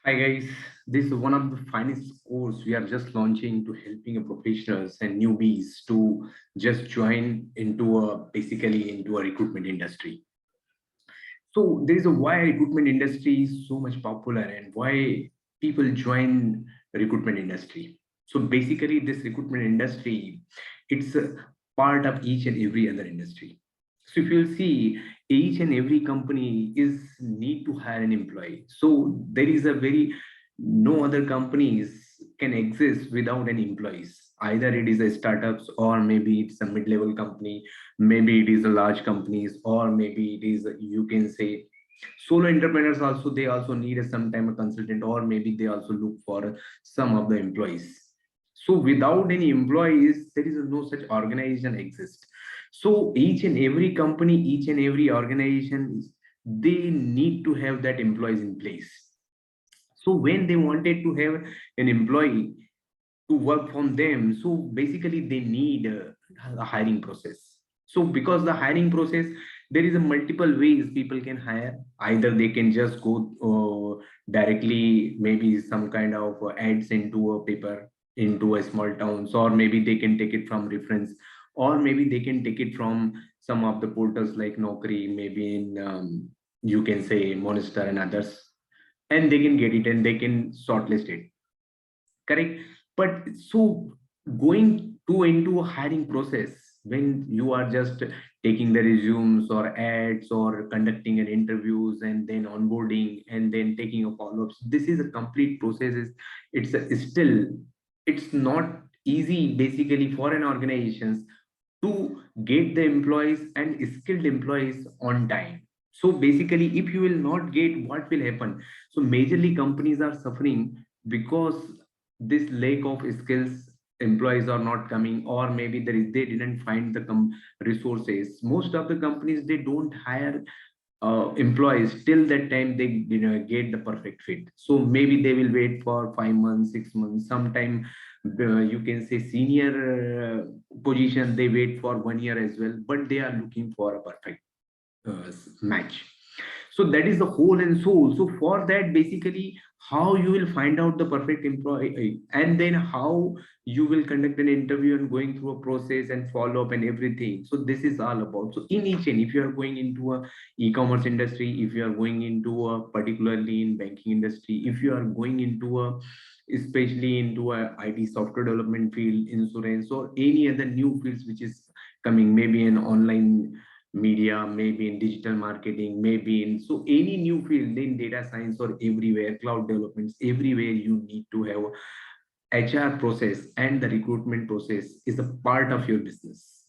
Hi guys, this is one of the finest course we are just launching to helping professionals and newbies to just join into a recruitment industry. So there is a why recruitment industry is so much popular and why people join recruitment industry. So basically this recruitment industry, it's a part of each and every other industry. So if you'll see, each and every company is need to hire an employee. So there is a very no other companies can exist without any employees. Either it is a startups or maybe it's a mid-level company, maybe it is a large companies, or maybe it is you can say solo entrepreneurs also. They also need a sometime a consultant, or maybe they also look for some of the employees. So without any employees there is no such organization exist. So each and every company, each and every organization, they need to have that employees in place. So when they wanted to have an employee to work from them, so basically they need a hiring process. So because the hiring process, there is a multiple ways people can hire. Either they can just go directly, maybe some kind of ads into a paper, into a small towns, or maybe they can take it from reference, or maybe they can take it from some of the portals like Naukri, maybe in you can say Monster and others, and they can get it and they can shortlist it. Correct. But so going to into a hiring process, when you are just taking the resumes or ads or conducting an interviews and then onboarding and then taking a follow-ups, this is a complete process. It's still, it's not easy basically for an organizations to get the employees and skilled employees on time. So basically if you will not get, what will happen? So majorly companies are suffering because this lack of skills, employees are not coming, or maybe they didn't find the resources. Most of the companies, they don't hire employees till that time they get the perfect fit. So maybe they will wait for 5 months, 6 months, sometime you can say senior position, they wait for 1 year as well, but they are looking for a perfect match. So that is the whole and soul. So for that, basically how you will find out the perfect employee, and then how you will conduct an interview and going through a process and follow up and everything. So this is all about. So in each, and if you are going into a e-commerce industry, if you are going into a particularly in banking industry, if you are going into a especially into a IT software development field, insurance, or any other new fields which is coming, maybe an online media, maybe in digital marketing, maybe in so any new field in data science or everywhere, cloud developments, everywhere you need to have HR process, and the recruitment process is a part of your business.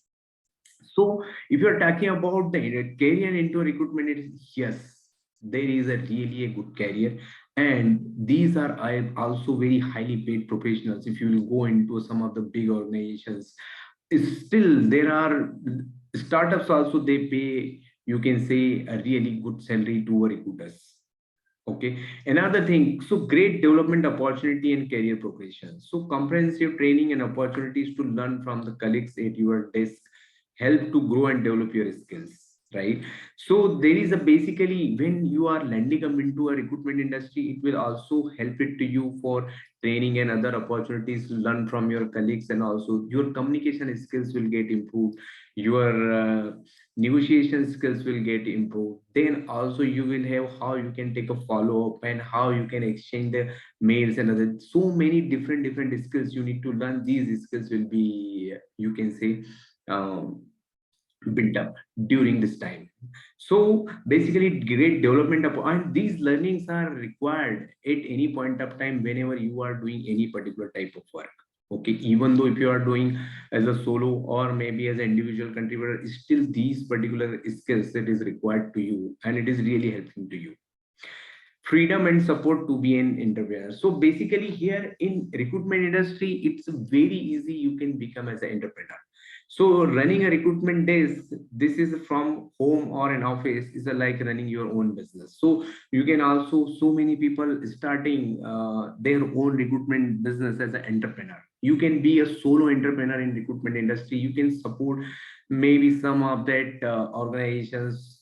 So if you're talking about the career into recruitment, it is yes, there is a really a good career. And these are also very highly paid professionals. If you will go into some of the big organizations, still there are startups also, they pay, you can say, a really good salary to recruiters. Okay. Another thing, so great development opportunity and career progression. So comprehensive training and opportunities to learn from the colleagues at your desk help to grow and develop your skills, right? So there is a basically when you are landing up into a recruitment industry, it will also help it to you for training and other opportunities to learn from your colleagues, and also your communication skills will get improved. Your negotiation skills will get improved. Then also you will have how you can take a follow-up and how you can exchange the mails and other so many different skills you need to learn. These skills will be, you can say, um, built up during this time. So basically great development of, and these learnings are required at any point of time whenever you are doing any particular type of work. Okay, even though if you are doing as a solo or maybe as an individual contributor, still these particular skills that is required to you, and it is really helping to you. Freedom and support to be an entrepreneur. So basically here in recruitment industry, it's very easy, you can become as an entrepreneur. So running a recruitment desk, this is from home or an office, is like running your own business. So you can also, so many people starting their own recruitment business as an entrepreneur. You can be a solo entrepreneur in recruitment industry. You can support maybe some of that organizations,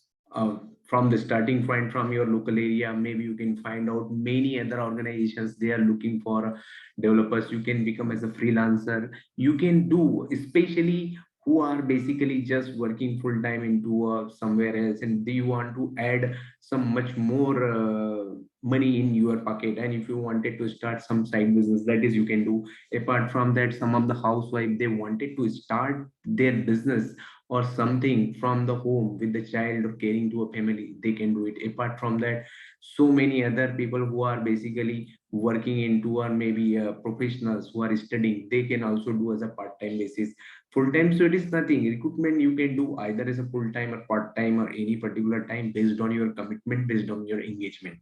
from the starting point from your local area. Maybe you can find out many other organizations, they are looking for developers. You can become as a freelancer. You can do, especially who are basically just working full time into somewhere else, and they want to add some much more money in your pocket. And if you wanted to start some side business, that is you can do. Apart from that, some of the housewife, they wanted to start their business or something from the home with the child or caring to a family, they can do it. Apart from that, so many other people who are basically working into, or maybe professionals who are studying, they can also do as a part-time basis. Full-time, so it is nothing. Recruitment you can do either as a full-time or part-time or any particular time, based on your commitment, based on your engagement.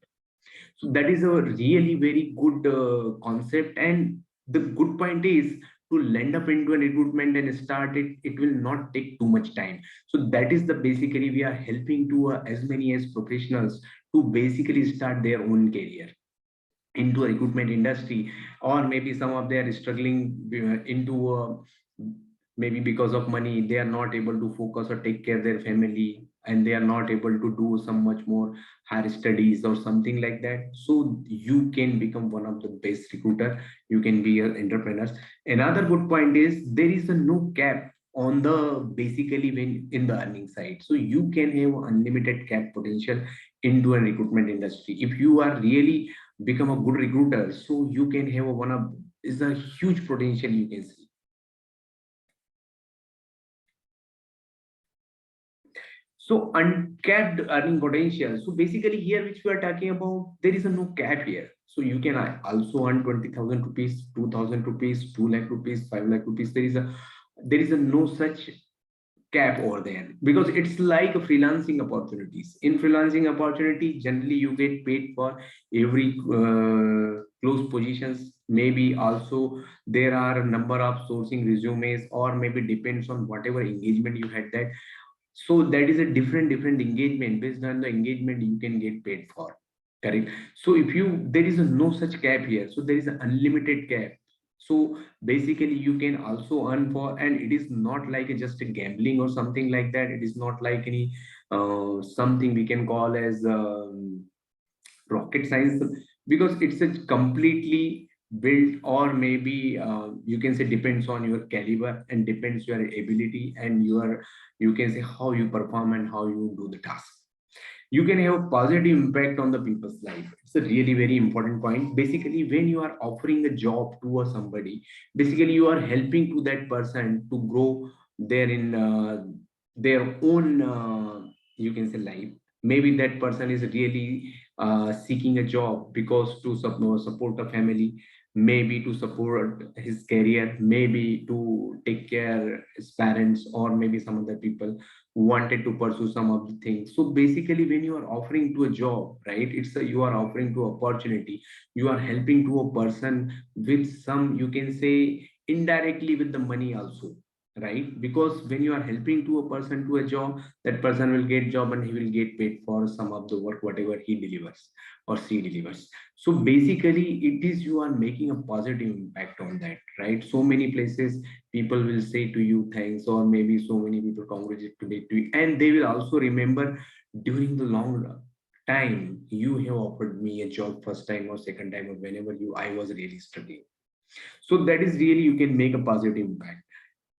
So that is a really very good concept. And the good point is, to land up into a recruitment and start it, it will not take too much time. So that is the basically we are helping to as many as professionals to basically start their own career into a recruitment industry. Or maybe some of they are struggling into maybe because of money, they are not able to focus or take care of their family, and they are not able to do some much more higher studies or something like that. So you can become one of the best recruiter. You can be an entrepreneur. Another good point is, there is a no cap on the basically when in the earning side. So you can have unlimited cap potential into a recruitment industry. If you are really become a good recruiter, so you can have a one of, is a huge potential you can see. So uncapped earning potential. So basically here, which we are talking about, there is a no cap here. So you can also earn 20,000 rupees, 2,000 rupees, 2 lakh rupees, 5 lakh rupees. There is a no such cap over there, because it's like a freelancing opportunities. In freelancing opportunity, generally you get paid for every close positions. Maybe also there are a number of sourcing resumes, or maybe depends on whatever engagement you had that. So that is a different engagement. Based on the engagement, you can get paid for. Correct. So if you, there is a no such cap here. So there is an unlimited cap. So basically you can also earn for, and it is not like just a gambling or something like that. It is not like any something we can call as rocket science, because it's a completely built, or maybe you can say depends on your caliber and depends your ability and your, you can say how you perform and how you do the task. You can have a positive impact on the people's life. It's a really very important point. Basically, when you are offering a job to a somebody, basically you are helping to that person to grow their in their own you can say life. Maybe that person is really seeking a job because to support a family, maybe to support his career, maybe to take care his parents, or maybe some other people wanted to pursue some of the things. So basically, when you are offering to a job, right, it's a, you are offering to opportunity. You are helping to a person with some, you can say indirectly with the money also, right? Because when you are helping to a person to a job, that person will get job and he will get paid for some of the work whatever he delivers or she delivers. So basically, it is you are making a positive impact on that, right? So many places people will say to you thanks, or maybe so many people congratulate to you, and they will also remember during the long time you have offered me a job first time or second time, or whenever you I was really struggling. So that is really you can make a positive impact.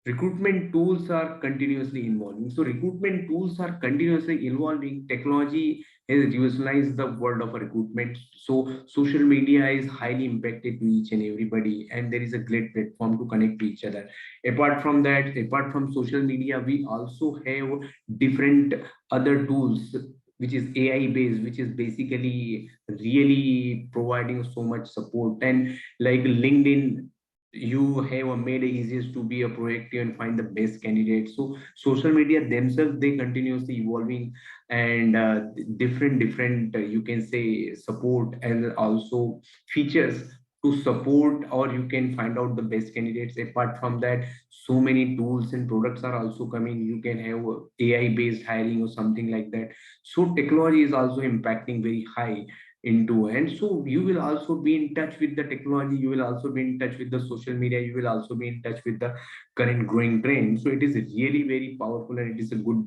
Recruitment tools are continuously evolving. So recruitment tools are continuously evolving. Technology has revolutionized the world of recruitment. So social media is highly impacted to each and everybody, and there is a great platform to connect to each other. Apart from that, apart from social media, we also have different other tools which is AI based, which is basically really providing so much support. And like LinkedIn, you have made it easiest to be a proactive and find the best candidate. So social media themselves, they continuously evolving, and different you can say support and also features to support, or you can find out the best candidates. Apart from that, so many tools and products are also coming. You can have AI based hiring or something like that. So technology is also impacting very high. into. And so you will also be in touch with the technology, you will also be in touch with the social media, you will also be in touch with the current growing trend. So it is really very powerful and it is a good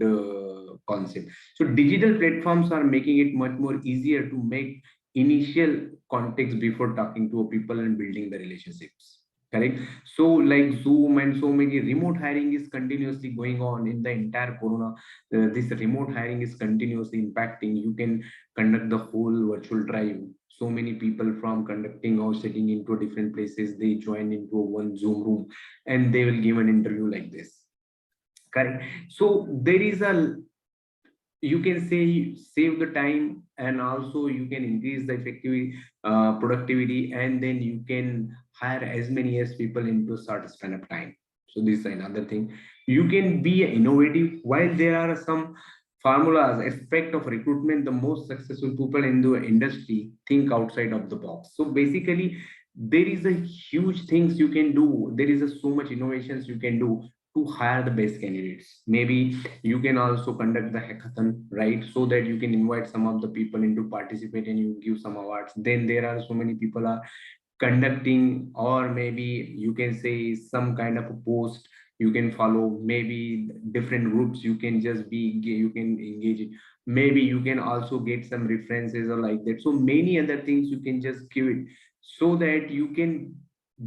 concept. So digital platforms are making it much more easier to make initial context before talking to people and building the relationships. Correct. So like Zoom and so many remote hiring is continuously going on in the entire corona. This remote hiring is continuously impacting. You can conduct the whole virtual drive. So many people from conducting or sitting into different places, they join into one Zoom room and they will give an interview like this. Correct. So there is a, you can say, save the time, and also you can increase the effectivity, productivity, and then you can hire as many as people into a short span of time. So this is another thing. You can be innovative. While there are some formulas aspect of recruitment, the most successful people in the industry think outside of the box. So basically there is a huge things you can do, there is a so much innovations you can do to hire the best candidates. Maybe you can also conduct the hackathon, right? So that you can invite some of the people into participate and you give some awards. Then there are so many people are conducting, or maybe you can say some kind of a post you can follow, maybe different groups you can just be, you can engage in. Maybe you can also get some references or like that. So many other things you can just give it, so that you can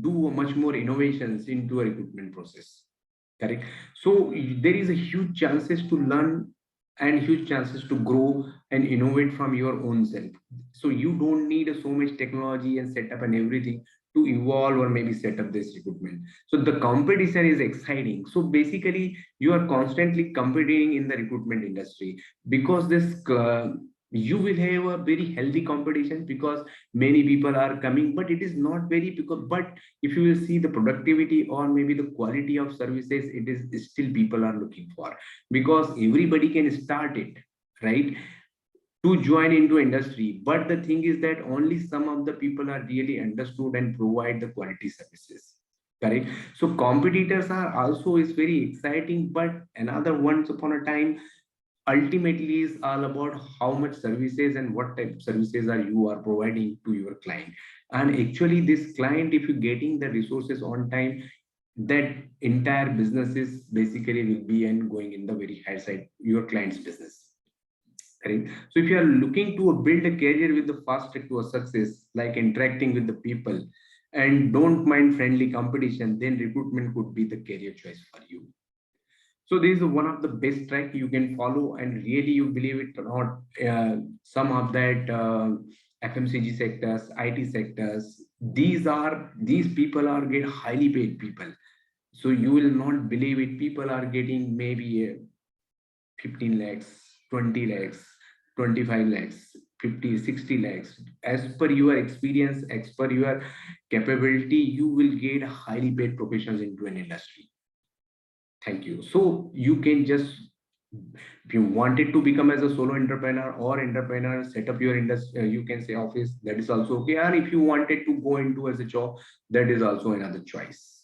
do much more innovations into a recruitment process. Correct. So there is a huge chances to learn and huge chances to grow and innovate from your own self. So you don't need so much technology and setup and everything to evolve or maybe set up this recruitment. So the competition is exciting. So basically you are constantly competing in the recruitment industry, because this you will have a very healthy competition, because many people are coming, but it is not very, because but if you will see the productivity or maybe the quality of services, it is still people are looking for, because everybody can start it, right, to join into industry. But the thing is that only some of the people are really understood and provide the quality services. Correct. So competitors are also is very exciting, but another once upon a time, ultimately is all about how much services and what type of services are you are providing to your client. And actually this client, if you're getting the resources on time, that entire businesses basically will be and going in the very high side your client's business. Right. So if you are looking to build a career with the fast track to a success, like interacting with the people and don't mind friendly competition, then recruitment could be the career choice for you. So this is one of the best track you can follow, and really you believe it or not, some of that FMCG sectors, IT sectors, these people are get highly paid people. So you will not believe it. People are getting maybe 15 lakhs, 20 lakhs, 25 lakhs, 50, 60 lakhs. As per your experience, as per your capability, you will get highly paid professionals into an industry. Thank you. So you can just, if you wanted to become as a solo entrepreneur or entrepreneur, set up your industry, you can say office, that is also okay. Or if you wanted to go into as a job, that is also another choice.